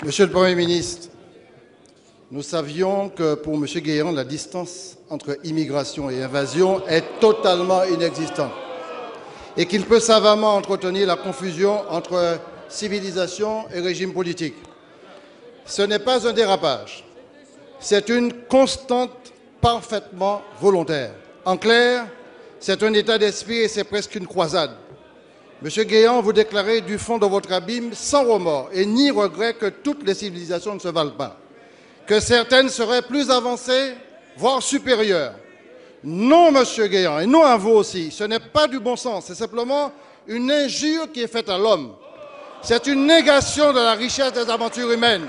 Monsieur le Premier ministre, nous savions que pour M. Guéant, la distance entre immigration et invasion est totalement inexistante et qu'il peut savamment entretenir la confusion entre civilisation et régime politique. Ce n'est pas un dérapage, c'est une constante parfaitement volontaire. En clair, c'est un état d'esprit et c'est presque une croisade. Monsieur Guéant, vous déclarez du fond de votre abîme, sans remords et ni regret, que toutes les civilisations ne se valent pas, que certaines seraient plus avancées, voire supérieures. Non, monsieur Guéant, et non à vous aussi, ce n'est pas du bon sens, c'est simplement une injure qui est faite à l'homme. C'est une négation de la richesse des aventures humaines.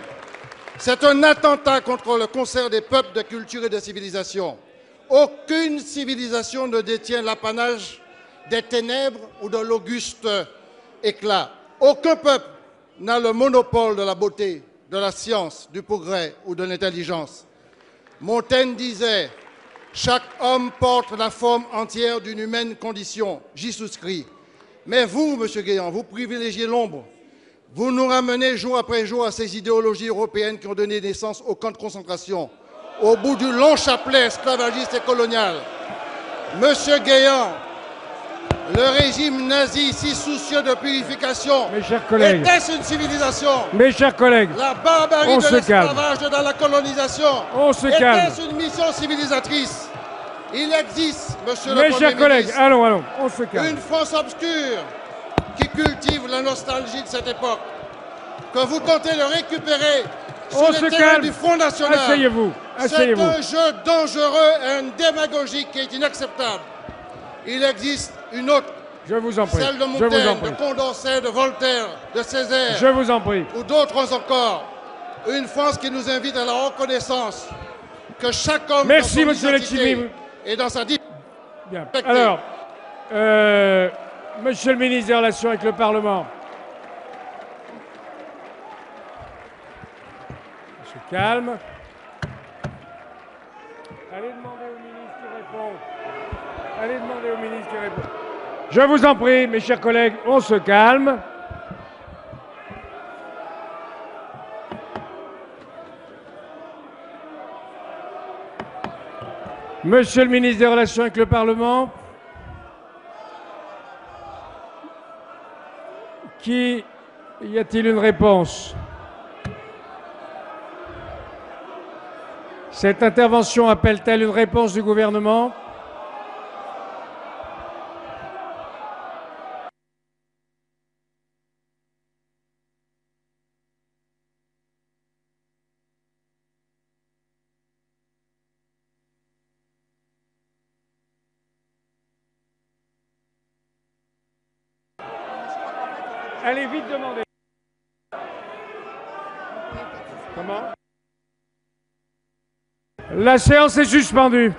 C'est un attentat contre le concert des peuples, de cultures et de civilisations. Aucune civilisation ne détient l'apanage des ténèbres ou de l'auguste éclat. Aucun peuple n'a le monopole de la beauté, de la science, du progrès ou de l'intelligence. Montaigne disait « Chaque homme porte la forme entière d'une humaine condition ». J'y souscris. Mais vous, monsieur Guéant, vous privilégiez l'ombre. Vous nous ramenez jour après jour à ces idéologies européennes qui ont donné naissance aux camps de concentration, au bout du long chapelet esclavagiste et colonial. Monsieur Guéant, le régime nazi, si soucieux de purification, était-ce une civilisation? Mes chers collègues, la barbarie de l'esclavage dans la colonisation, était-ce une mission civilisatrice? Il existe, monsieur le Premier ministre, mes chers collègues, allons, on se calme. Une France obscure qui cultive la nostalgie de cette époque, que vous tentez de récupérer sur le terrain du Front National. Asseyez-vous. C'est un jeu dangereux et une démagogie qui est inacceptable. Il existe une autre, je vous en prie. Celle de Montaigne, de Condorcet, de Voltaire, de Césaire, je vous en prie. Ou d'autres encore. Une France qui nous invite à la reconnaissance que chaque homme dans son identité et dans sa dignité. Bien. Alors, monsieur le ministre des Relations avec le Parlement. On se calme. Allez demander au ministre qui répond. Allez demander au ministre qui répond. Je vous en prie, mes chers collègues, on se calme. Monsieur le ministre des Relations avec le Parlement. Y a-t-il une réponse? Cette intervention appelle-t-elle une réponse du gouvernement? Allez vite demander. Comment? La séance est suspendue.